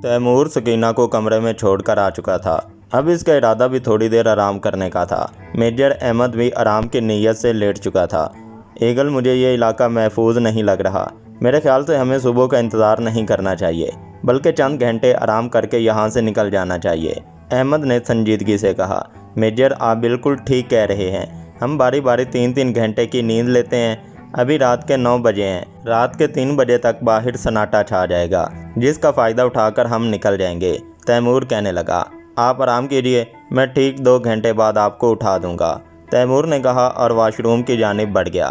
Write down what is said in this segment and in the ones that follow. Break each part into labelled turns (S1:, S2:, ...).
S1: तैमूर सकीना को कमरे में छोड़कर आ चुका था। अब इसका इरादा भी थोड़ी देर आराम करने का था। मेजर अहमद भी आराम की नीयत से लेट चुका था। ईगल, मुझे ये इलाका महफूज नहीं लग रहा। मेरे ख्याल से हमें सुबह का इंतज़ार नहीं करना चाहिए, बल्कि चंद घंटे आराम करके यहाँ से निकल जाना चाहिए। अहमद ने संजीदगी से कहा, मेजर आप बिल्कुल ठीक कह रहे हैं। हम बारी बारी 3-3 घंटे की नींद लेते हैं। अभी रात के 9 बजे हैं। रात के 3 बजे तक बाहर सन्नाटा छा जाएगा, जिसका फ़ायदा उठाकर हम निकल जाएंगे। तैमूर कहने लगा, आप आराम कीजिए, मैं ठीक 2 घंटे बाद आपको उठा दूंगा। तैमूर ने कहा और वॉशरूम की जानिब बढ़ गया।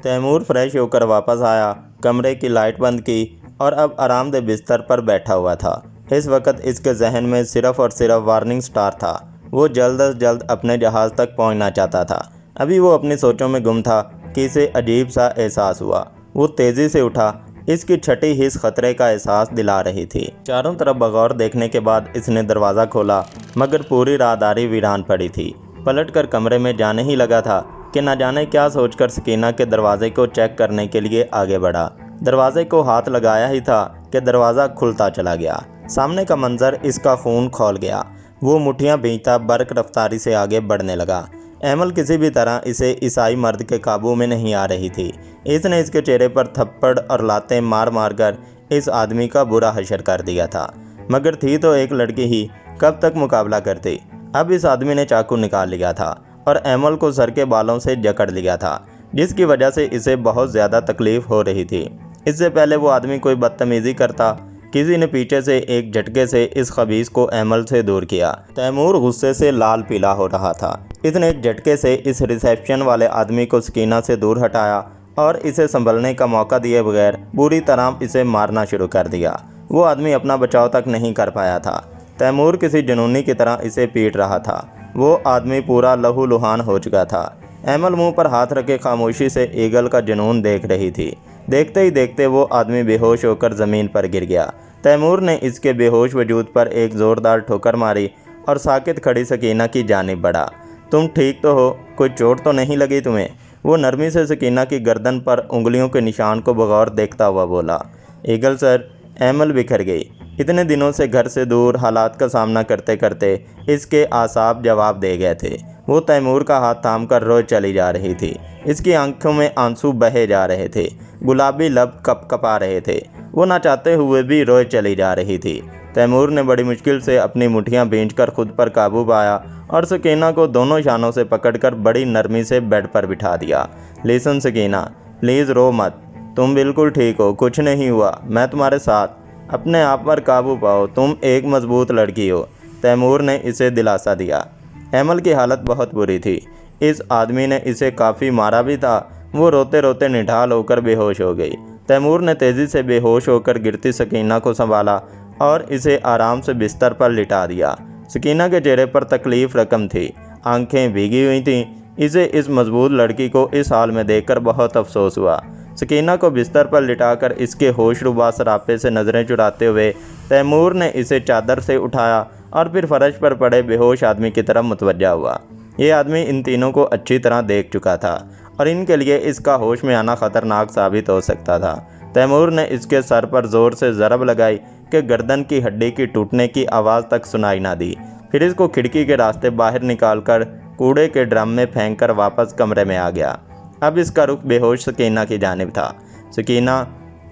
S1: तैमूर फ्रेश होकर वापस आया, कमरे की लाइट बंद की और अब आरामदेह बिस्तर पर बैठा हुआ था। इस वक्त इसके जहन में सिर्फ़ और सिर्फ वार्निंग स्टार था। वो जल्द अज जल्द अपने जहाज़ तक पहुंचना चाहता था। अभी वो अपनी सोचों में गुम था कि इसे अजीब सा एहसास हुआ। वो तेज़ी से उठा। इसकी छठी हिस्स खतरे का एहसास दिला रही थी। चारों तरफ बगौर देखने के बाद इसने दरवाज़ा खोला, मगर पूरी राहदारी वीरान पड़ी थी। पलटकर कमरे में जाने ही लगा था कि न जाने क्या सोचकर सकीना के दरवाजे को चेक करने के लिए आगे बढ़ा। दरवाजे को हाथ लगाया ही था कि दरवाज़ा खुलता चला गया। सामने का मंजर इसका खून खौल गया। वो मुठ्ठियाँ भींचता बर्क रफ्तारी से आगे बढ़ने लगा। एमल किसी भी तरह इसे ईसाई मर्द के काबू में नहीं आ रही थी। इसने इसके चेहरे पर थप्पड़ और लातें मार मार कर इस आदमी का बुरा हशर कर दिया था। मगर थी तो एक लड़की ही, कब तक मुकाबला करती। अब इस आदमी ने चाकू निकाल लिया था और एमल को सर के बालों से जकड़ लिया था, जिसकी वजह से इसे बहुत ज़्यादा तकलीफ़ हो रही थी। इससे पहले वो आदमी कोई बदतमीज़ी करता, किसी ने पीछे से एक झटके से इस खबीस को एमल से दूर किया। तैमूर गुस्से से लाल पीला हो रहा था। इसने एक झटके से इस रिसेप्शन वाले आदमी को सकीना से दूर हटाया और इसे संभलने का मौका दिए बगैर बुरी तरह इसे मारना शुरू कर दिया। वो आदमी अपना बचाव तक नहीं कर पाया था। तैमूर किसी जुनूनी की तरह इसे पीट रहा था। वो आदमी पूरा लहूलुहान हो चुका था। एमल मुंह पर हाथ रखे खामोशी से ईगल का जुनून देख रही थी। देखते ही देखते वो आदमी बेहोश होकर ज़मीन पर गिर गया। तैमूर ने इसके बेहोश वजूद पर एक ज़ोरदार ठोकर मारी और साकित खड़ी सकीना की जानिब बढ़ा। तुम ठीक तो हो? कोई चोट तो नहीं लगी तुम्हें? वो नरमी से सकीना की गर्दन पर उंगलियों के निशान को बगौर देखता हुआ बोला। ईगल सर, एमल बिखर गई। इतने दिनों से घर से दूर हालात का सामना करते करते इसके आसाब जवाब दे गए थे। वो तैमूर का हाथ थामकर रोए चली जा रही थी। इसकी आंखों में आंसू बहे जा रहे थे, गुलाबी लब कपकपा रहे थे। वो ना चाहते हुए भी रोए चली जा रही थी। तैमूर ने बड़ी मुश्किल से अपनी मुठ्ठियाँ भींचकर खुद पर काबू पाया और सकीना को दोनों शानों से पकड़कर बड़ी नरमी से बेड पर बिठा दिया। लिसन सकीना, प्लीज़ रो मत। तुम बिल्कुल ठीक हो, कुछ नहीं हुआ। मैं तुम्हारे साथ। अपने आप पर काबू पाओ, तुम एक मजबूत लड़की हो। तैमूर ने इसे दिलासा दिया। एमल की हालत बहुत बुरी थी। इस आदमी ने इसे काफ़ी मारा भी था। वो रोते रोते निढाल होकर बेहोश हो गई। तैमूर ने तेज़ी से बेहोश होकर गिरती सकीना को संभाला और इसे आराम से बिस्तर पर लिटा दिया। सकीना के चेहरे पर तकलीफ़ रकम थी, आंखें भीगी हुई थीं। इसे इस मजबूत लड़की को इस हाल में देखकर बहुत अफसोस हुआ। सकीना को बिस्तर पर लिटाकर इसके होशरुबा सरापे से नज़रें चुराते हुए तैमूर ने इसे चादर से उठाया और फिर फर्श पर पड़े बेहोश आदमी की तरफ मुतवज्जा हुआ। ये आदमी इन तीनों को अच्छी तरह देख चुका था और इनके लिए इसका होश में आना ख़तरनाक साबित हो सकता था। तैमूर ने इसके सर पर ज़ोर से ज़रब लगाई कि गर्दन की हड्डी की टूटने की आवाज़ तक सुनाई ना दी। फिर इसको खिड़की के रास्ते बाहर निकालकर कूड़े के ड्रम में फेंककर वापस कमरे में आ गया। अब इसका रुख बेहोश सकीना की जानिब था। सकीना,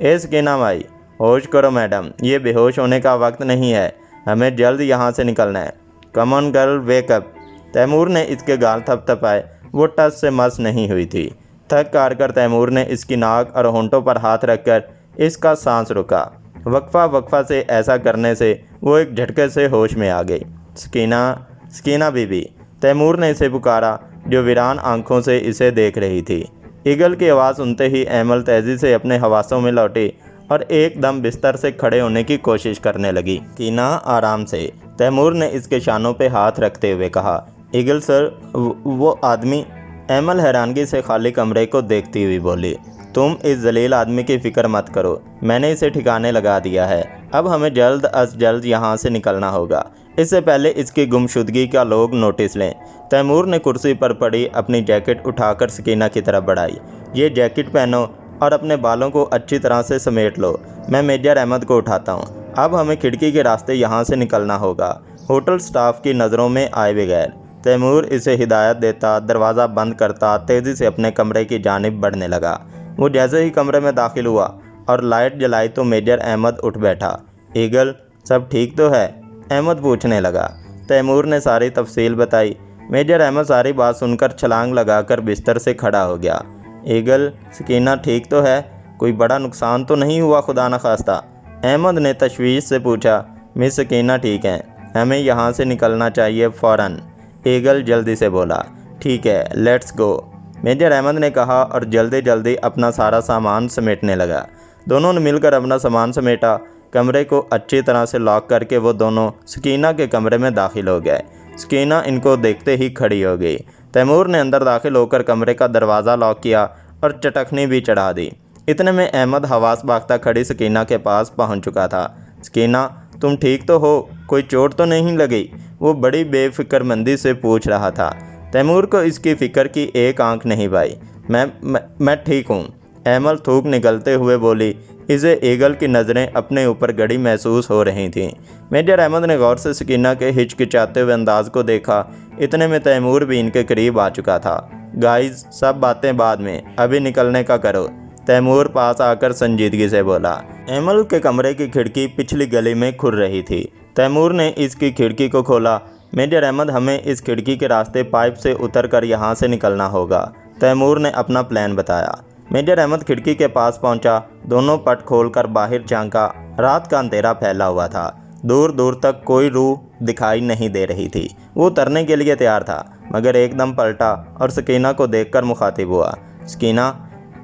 S1: ए सकीना माई, होश करो मैडम, ये बेहोश होने का वक्त नहीं है। हमें जल्द यहाँ से निकलना है। Come on girl, wake up. Taimur ने इसके गाल थपथपाए। वो टस से मस नहीं हुई थी। थक हार कर तैमूर ने इसकी नाक और होंठों पर हाथ रखकर इसका सांस रुका। वक्फा से ऐसा करने से वो एक झटके से होश में आ गई। सकीना, सकीना बीबी, तैमूर ने इसे पुकारा, जो वीरान आंखों से इसे देख रही थी। ईगल की आवाज़ सुनते ही एमल तेज़ी से अपने हवासों में लौटी और एकदम बिस्तर से खड़े होने की कोशिश करने लगी। सकीना, आराम से। तैमूर ने इसके शानों पे हाथ रखते हुए कहा। ईगल सर, वो आदमी। एमल हैरानगी से खाली कमरे को देखती हुई बोली। तुम इस जलील आदमी की फ़िक्र मत करो, मैंने इसे ठिकाने लगा दिया है। अब हमें जल्द अज जल्द यहाँ से निकलना होगा, इससे पहले इसकी गुमशुदगी का लोग नोटिस लें। तैमूर ने कुर्सी पर पड़ी अपनी जैकेट उठाकर सकीना की तरफ बढ़ाई। ये जैकेट पहनो और अपने बालों को अच्छी तरह से समेट लो। मैं मेजर अहमद को उठाता हूँ। अब हमें खिड़की के रास्ते यहाँ से निकलना होगा। होटल स्टाफ की नज़रों में आए बगैर तैमूर इसे हिदायत देता दरवाज़ा बंद करता तेज़ी से अपने कमरे की जानिब बढ़ने लगा। वो जैसे ही कमरे में दाखिल हुआ और लाइट जलाई तो मेजर अहमद उठ बैठा। ईगल, सब ठीक तो है? अहमद पूछने लगा। तैमूर ने सारी तफसील बताई। मेजर अहमद सारी बात सुनकर छलांग लगाकर बिस्तर से खड़ा हो गया। ईगल, सकीना ठीक तो है? कोई बड़ा नुकसान तो नहीं हुआ खुदा न खास्ता? अहमद ने तशवीश से पूछा। मिस सकीना ठीक हैं, हमें यहाँ से निकलना चाहिए फ़ौरन। ईगल जल्दी से बोला। ठीक है, लेट्स गो, मेजर अहमद ने कहा और जल्दी जल्दी अपना सारा सामान समेटने लगा। दोनों ने मिलकर अपना सामान समेटा। कमरे को अच्छी तरह से लॉक करके वो दोनों सकीना के कमरे में दाखिल हो गए। सकीना इनको देखते ही खड़ी हो गई। तैमूर ने अंदर दाखिल होकर कमरे का दरवाज़ा लॉक किया और चटखनी भी चढ़ा दी। इतने में अहमद हवास बाख्ता खड़ी सकीना के पास पहुंच चुका था। सकीना, तुम ठीक तो हो? कोई चोट तो नहीं लगी? वो बड़ी बेफिक्रमंदी से पूछ रहा था। तैमूर को इसकी फ़िक्र की एक आंख नहीं पाई। मैं ठीक हूँ, अहमद थूक निकलते हुए बोली। इसे ईगल की नज़रें अपने ऊपर गड़ी महसूस हो रही थीं। मेजर अहमद ने गौर से सकीना के हिचकिचाते हुए अंदाज को देखा। इतने में तैमूर भी इनके करीब आ चुका था। गाइस, सब बातें बाद में, अभी निकलने का करो, तैमूर पास आकर संजीदगी से बोला। अहमद के कमरे की खिड़की पिछली गली में खुल रही थी। तैमूर ने इसकी खिड़की को खोला। मेजर अहमद, हमें इस खिड़की के रास्ते पाइप से उतरकर यहाँ से निकलना होगा, तैमूर ने अपना प्लान बताया। मेजर अहमद खिड़की के पास पहुंचा। दोनों पट खोलकर बाहर झांका। रात का अंधेरा फैला हुआ था। दूर दूर तक कोई रूह दिखाई नहीं दे रही थी। वो उतरने के लिए तैयार था मगर एकदम पलटा और सकीना को देखकर मुखातिब हुआ। सकीना,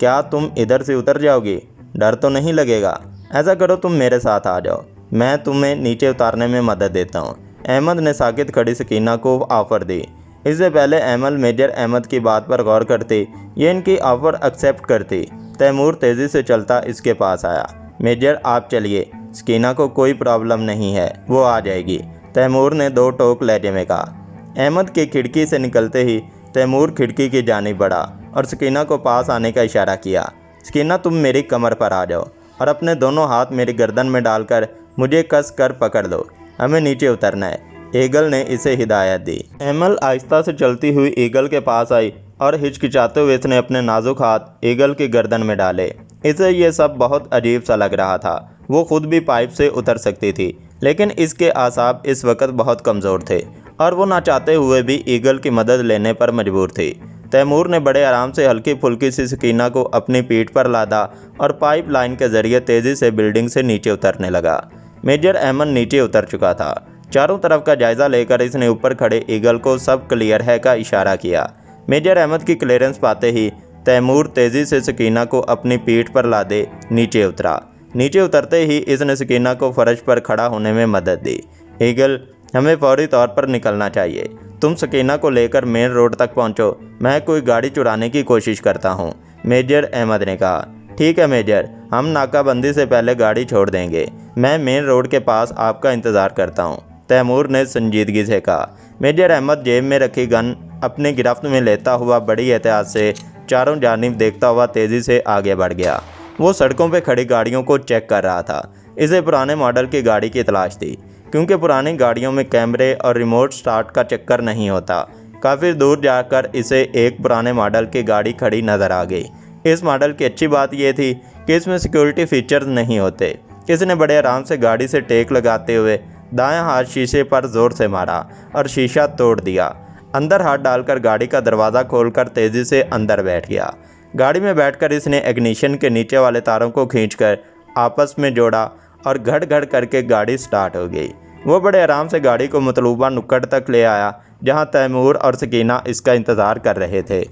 S1: क्या तुम इधर से उतर जाओगी? डर तो नहीं लगेगा? ऐसा करो, तुम मेरे साथ आ जाओ, मैं तुम्हें नीचे उतारने में मदद देता हूँ। अहमद ने साकित खड़ी सकीना को ऑफ़र दी। इससे पहले अहमद मेजर अहमद की बात पर गौर करती, ये इनकी ऑफ़र एक्सेप्ट करती। तैमूर तेज़ी से चलता इसके पास आया। मेजर, आप चलिए, सकीना को कोई प्रॉब्लम नहीं है, वो आ जाएगी, तैमूर ने दो टोक लहजे में कहा। अहमद की खिड़की से निकलते ही तैमूर खिड़की की जानिब बढ़ा और सकीना को पास आने का इशारा किया। सकीना, तुम मेरी कमर पर आ जाओ और अपने दोनों हाथ मेरी गर्दन में डालकर मुझे कस कर पकड़ लो, हमें नीचे उतरना है, ईगल ने इसे हिदायत दी। अहमद आहिस्ता से चलती हुई ईगल के पास आई और हिचकिचाते हुए इसने अपने नाजुक हाथ ईगल की गर्दन में डाले। इसे ये सब बहुत अजीब सा लग रहा था। वो खुद भी पाइप से उतर सकती थी, लेकिन इसके आसाब इस वक्त बहुत कमज़ोर थे और वो ना चाहते हुए भी ईगल की मदद लेने पर मजबूर थी। तैमूर ने बड़े आराम से हल्की फुल्की सी सकीना को अपनी पीठ पर लादा और पाइप लाइन के ज़रिए तेज़ी से बिल्डिंग से नीचे उतरने लगा। मेजर अहमद नीचे उतर चुका था। चारों तरफ का जायज़ा लेकर इसने ऊपर खड़े ईगल को सब क्लियर है का इशारा किया। मेजर अहमद की क्लियरेंस पाते ही तैमूर तेज़ी से सकीना को अपनी पीठ पर लादे नीचे उतरा। नीचे उतरते ही इसने सकीना को फर्श पर खड़ा होने में मदद दी। ईगल, हमें फौरी तौर पर निकलना चाहिए, तुम सकीना को लेकर मेन रोड तक पहुंचो, मैं कोई गाड़ी चुराने की कोशिश करता हूं, मेजर अहमद ने कहा। ठीक है मेजर, हम नाकाबंदी से पहले गाड़ी छोड़ देंगे, मैं मेन रोड के पास आपका इंतज़ार करता हूं, तैमूर ने संजीदगी से कहा। मेजर अहमद जेब में रखी गन अपने गिरफ्त में लेता हुआ बड़ी एहतियात से चारों जानिब देखता हुआ तेज़ी से आगे बढ़ गया। वो सड़कों पर खड़ी गाड़ियों को चेक कर रहा था। इसे पुराने मॉडल की गाड़ी की तलाश थी, क्योंकि पुरानी गाड़ियों में कैमरे और रिमोट स्टार्ट का चक्कर नहीं होता। काफ़ी दूर जाकर इसे एक पुराने मॉडल की गाड़ी खड़ी नज़र आ गई। इस मॉडल की अच्छी बात यह थी कि इसमें सिक्योरिटी फीचर्स नहीं होते। इसने बड़े आराम से गाड़ी से टेक लगाते हुए दायां हाथ शीशे पर ज़ोर से मारा और शीशा तोड़ दिया। अंदर हाथ डालकर गाड़ी का दरवाज़ा खोलकर तेज़ी से अंदर बैठ गया। गाड़ी में बैठकर इसने इग्निशन के नीचे वाले तारों को खींचकर आपस में जोड़ा और घड़ घड़ करके गाड़ी स्टार्ट हो गई। वो बड़े आराम से गाड़ी को मतलूबा नुक्कड़ तक ले आया, जहां तैमूर और सकीना इसका इंतज़ार कर रहे थे।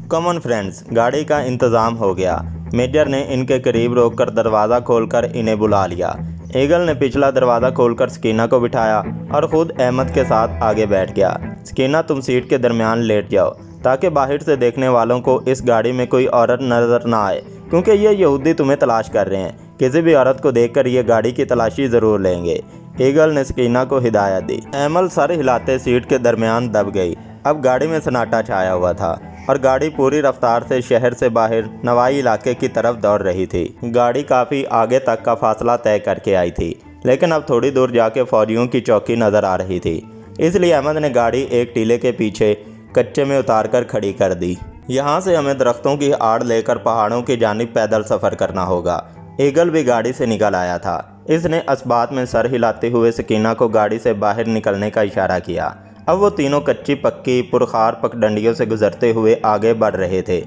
S1: कॉमन फ्रेंड्स, गाड़ी का इंतज़ाम हो गया। मेजर ने इनके करीब रोककर दरवाज़ा खोलकर इन्हें बुला लिया। ईगल ने पिछला दरवाज़ा खोलकर सकीना को बिठाया और ख़ुद अहमद के साथ आगे बैठ गया। सकीना, तुम सीट के दरमियान लेट जाओ ताकि बाहर से देखने वालों को इस गाड़ी में कोई औरत नज़र ना आए, क्योंकि ये यहूदी तुम्हें तलाश कर रहे हैं। किसी भी औरत को देखकर ये गाड़ी की तलाशी ज़रूर लेंगे। ईगल ने सकीना को हिदायत दी। अहमद सर हिलाते सीट के दरमियान दब गई। अब गाड़ी में सन्नाटा छाया हुआ था और गाड़ी पूरी रफ्तार से शहर से बाहर नवाई इलाके की तरफ दौड़ रही थी। गाड़ी काफ़ी आगे तक का फासला तय करके आई थी। लेकिन अब थोड़ी दूर जाके फौजियों की चौकी नज़र आ रही थी। इसलिए अहमद ने गाड़ी एक टीले के पीछे कच्चे में उतार कर खड़ी कर दी। यहाँ से हमें दरख्तों की आड़ लेकर पहाड़ों की जानिब पैदल सफ़र करना होगा। ईगल भी गाड़ी से निकल आया था। इसने असबात में सर हिलाते हुए सकीना को गाड़ी से बाहर निकलने का इशारा किया। अब वो तीनों कच्ची पक्की पुरखार पगडंडियों से गुजरते हुए आगे बढ़ रहे थे।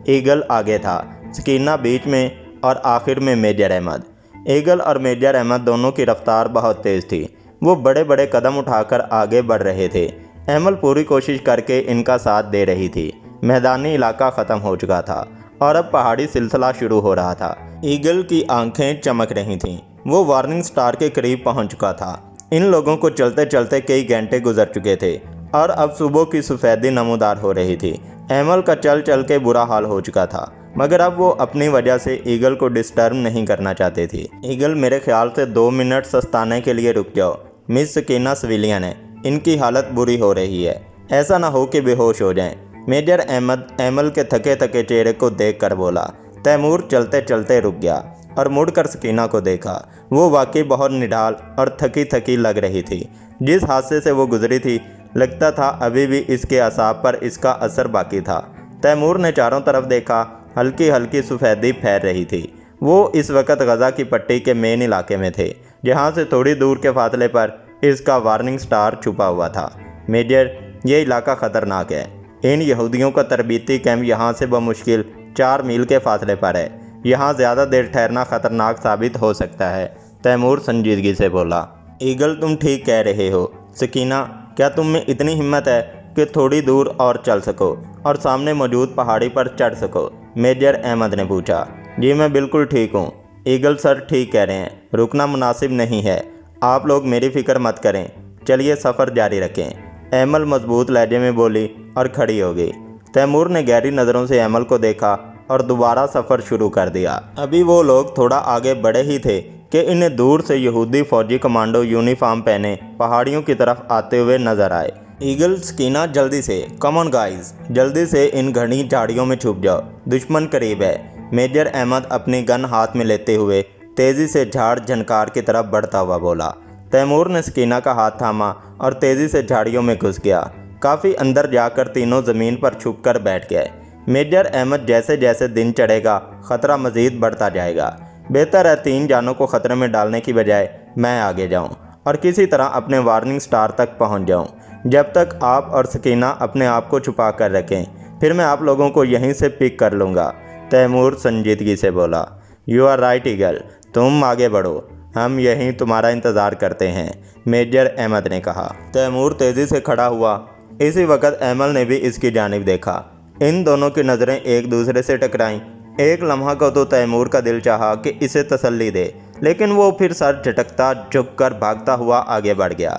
S1: ईगल आगे था, सकीना बीच में और आखिर में मेजर अहमद। ईगल और मेजर अहमद दोनों की रफ्तार बहुत तेज़ थी। वो बड़े बड़े कदम उठाकर आगे बढ़ रहे थे। अमल पूरी कोशिश करके इनका साथ दे रही थी। मैदानी इलाका ख़त्म हो चुका था और अब पहाड़ी सिलसिला शुरू हो रहा था। ईगल की आंखें चमक रही थीं। वो वार्निंग स्टार के करीब पहुंच चुका था। इन लोगों को चलते चलते कई घंटे गुजर चुके थे और अब सुबह की सफ़ेदी नमूदार हो रही थी। अमल का चल चल के बुरा हाल हो चुका था, मगर अब वो अपनी वजह से ईगल को डिस्टर्ब नहीं करना चाहते थे। ईगल, मेरे ख्याल से 2 मिनट सस्ताने के लिए रुक जाओ। मिस सकीना सिविलियन है, इनकी हालत बुरी हो रही है, ऐसा ना हो कि बेहोश हो जाएं। मेजर अहमद अमल के थके थके चेहरे को देखकर बोला। तैमूर चलते चलते रुक गया और मुड़कर सकीना को देखा। वो वाकई बहुत निढाल और थकी थकी लग रही थी। जिस हादसे से वो गुजरी थी, लगता था अभी भी इसके असाब पर इसका असर बाकी था। तैमूर ने चारों तरफ देखा। हल्की हल्की सफ़ेदी फैल रही थी। वो इस वक्त गज़ा की पट्टी के मेन इलाके में थे, जहाँ से थोड़ी दूर के फासले पर इसका वार्निंग स्टार छुपा हुआ था। मेजर, ये इलाका ख़तरनाक है। इन यहूदियों का तरबीती कैंप यहाँ से बमुश्किल 4 मील के फासले पर है। यहाँ ज़्यादा देर ठहरना ख़तरनाक साबित हो सकता है। तैमूर संजीदगी से बोला। ईगल, तुम ठीक कह रहे हो। सकीना, क्या तुम में इतनी हिम्मत है कि थोड़ी दूर और चल सको और सामने मौजूद पहाड़ी पर चढ़ सको? मेजर अहमद ने पूछा। जी मैं बिल्कुल ठीक हूँ। ईगल सर ठीक कह रहे हैं, रुकना मुनासिब नहीं है। आप लोग मेरी फ़िक्र मत करें, चलिए सफ़र जारी रखें। अमल मजबूत लहजे में बोली और खड़ी हो गई। तैमूर ने गहरी नज़रों से अमल को देखा और दोबारा सफ़र शुरू कर दिया। अभी वो लोग थोड़ा आगे बढ़े ही थे कि इन्हें दूर से यहूदी फ़ौजी कमांडो यूनिफॉर्म पहने पहाड़ियों की तरफ आते हुए नजर आए। ईगल, सकीना, जल्दी से, कम ऑन गाइस, जल्दी से इन घनी झाड़ियों में छुप जाओ, दुश्मन करीब है। मेजर अहमद अपनी गन हाथ में लेते हुए तेज़ी से झाड़ झनकार की तरफ बढ़ता हुआ बोला। तैमूर ने सकीना का हाथ थामा और तेज़ी से झाड़ियों में घुस गया। काफ़ी अंदर जाकर तीनों ज़मीन पर छुपकर बैठ गए। मेजर अहमद, जैसे जैसे दिन चढ़ेगा ख़तरा मज़ीद बढ़ता जाएगा। बेहतर है 3 जानों को ख़तरे में डालने की बजाय मैं आगे जाऊं और किसी तरह अपने वार्निंग स्टार तक पहुंच जाऊं। जब तक आप और सकीना अपने आप को छुपा कर रखें, फिर मैं आप लोगों को यहीं से पिक कर लूँगा। तैमूर संजीदगी से बोला। यू आर राइट ईगल, तुम आगे बढ़ो, हम यहीं तुम्हारा इंतज़ार करते हैं, मेजर अहमद ने कहा। तैमूर तेज़ी से खड़ा हुआ। इसी वक्त अमल ने भी इसकी जानिब देखा। इन दोनों की नज़रें एक दूसरे से टकराईं। एक लम्हा को तो तैमूर का दिल चाहा कि इसे तसल्ली दे, लेकिन वो फिर सर झटकता झुककर भागता हुआ आगे बढ़ गया।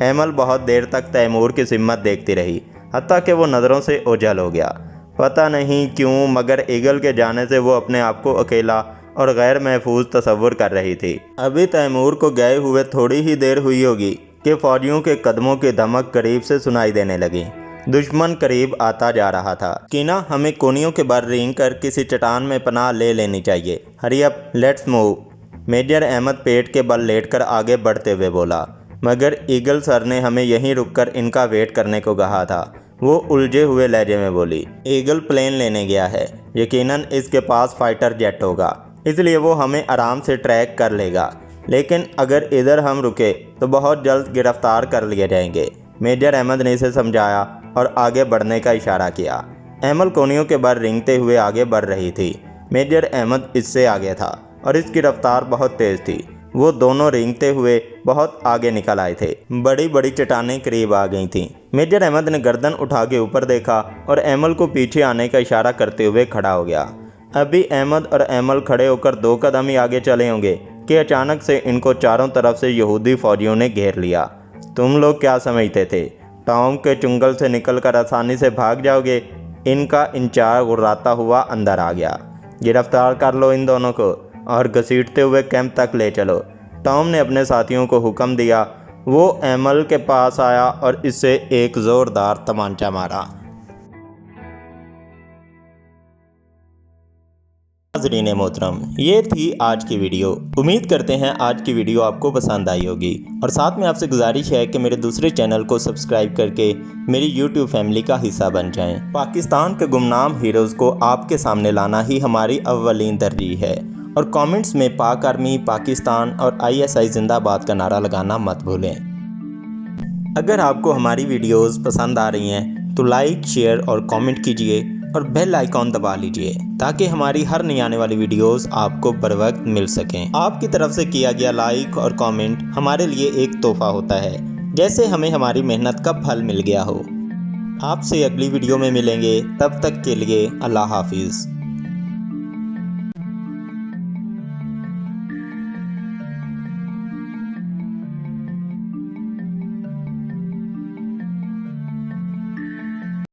S1: अमल बहुत देर तक तैमूर की हिम्मत देखती रही, हत्ता कि वो नज़रों से ओझल हो गया। पता नहीं क्यों, मगर ईगल के जाने से वो अपने आप को अकेला और गैर महफूज तस्वुर कर रही थी। अभी तैमूर को गए हुए थोड़ी ही देर हुई होगी कि फौजियों के कदमों की धमक करीब से सुनाई देने लगी। दुश्मन करीब आता जा रहा था। कीना, हमें कोनियों के बाहर रेंग कर किसी चट्टान में पनाह ले लेनी चाहिए। Hurry up, let's move. Major Ahmad पेट के बल लेटकर आगे बढ़ते हुए बोला। मगर ईगल सर ने हमें यहीं रुककर इनका वेट करने को कहा था, वो उलझे हुए लहजे में बोली। ईगल प्लेन लेने गया है, यकीनन इसके पास फाइटर जेट होगा, इसलिए वो हमें आराम से ट्रैक कर लेगा। लेकिन अगर इधर हम रुके तो बहुत जल्द गिरफ्तार कर लिए जाएंगे। मेजर अहमद ने इसे समझाया और आगे बढ़ने का इशारा किया। अमल कोनियों के बाहर रेंगते हुए आगे बढ़ रही थी। मेजर अहमद इससे आगे था और इसकी रफ्तार बहुत तेज़ थी। वो दोनों रेंगते हुए बहुत आगे निकल आए थे। बड़ी बड़ी चट्टानें करीब आ गई थीं। मेजर अहमद ने गर्दन उठा के ऊपर देखा और अमल को पीछे आने का इशारा करते हुए खड़ा हो गया। अभी अहमद और अमल खड़े होकर 2 कदम ही आगे चले होंगे कि अचानक से इनको चारों तरफ से यहूदी फौजियों ने घेर लिया। तुम लोग क्या समझते थे, टॉम के चुंगल से निकलकर आसानी से भाग जाओगे? इनका इंचार्ज गुर्राता हुआ अंदर आ गया। गिरफ्तार कर लो इन दोनों को और घसीटते हुए कैंप तक ले चलो। टॉम ने अपने साथियों को हुक्म दिया। वो अमल के पास आया और इससे एक ज़ोरदार तमांचा मारा। नाज़रीन मोहतरम, ये थी आज की वीडियो। उम्मीद करते हैं आज की वीडियो आपको पसंद आई होगी और साथ में आपसे गुजारिश है कि मेरे दूसरे चैनल को सब्सक्राइब करके मेरी YouTube फैमिली का हिस्सा बन जाएं। पाकिस्तान के गुमनाम हीरोज़ को आपके सामने लाना ही हमारी अव्वलीन तरजीह है और कमेंट्स में पाक आर्मी, पाकिस्तान और ISI जिंदाबाद का नारा लगाना मत भूलें। अगर आपको हमारी वीडियोज़ पसंद आ रही हैं तो लाइक, शेयर और कमेंट कीजिए और बेल आइकॉन दबा लीजिए ताकि हमारी हर नई आने वाली वीडियोस आपको बर वक्त मिल सकें। आपकी तरफ से किया गया लाइक और कमेंट हमारे लिए एक तोहफा होता है, जैसे हमें हमारी मेहनत का फल मिल गया हो। आपसे अगली वीडियो में मिलेंगे, तब तक के लिए अल्लाह हाफिज़।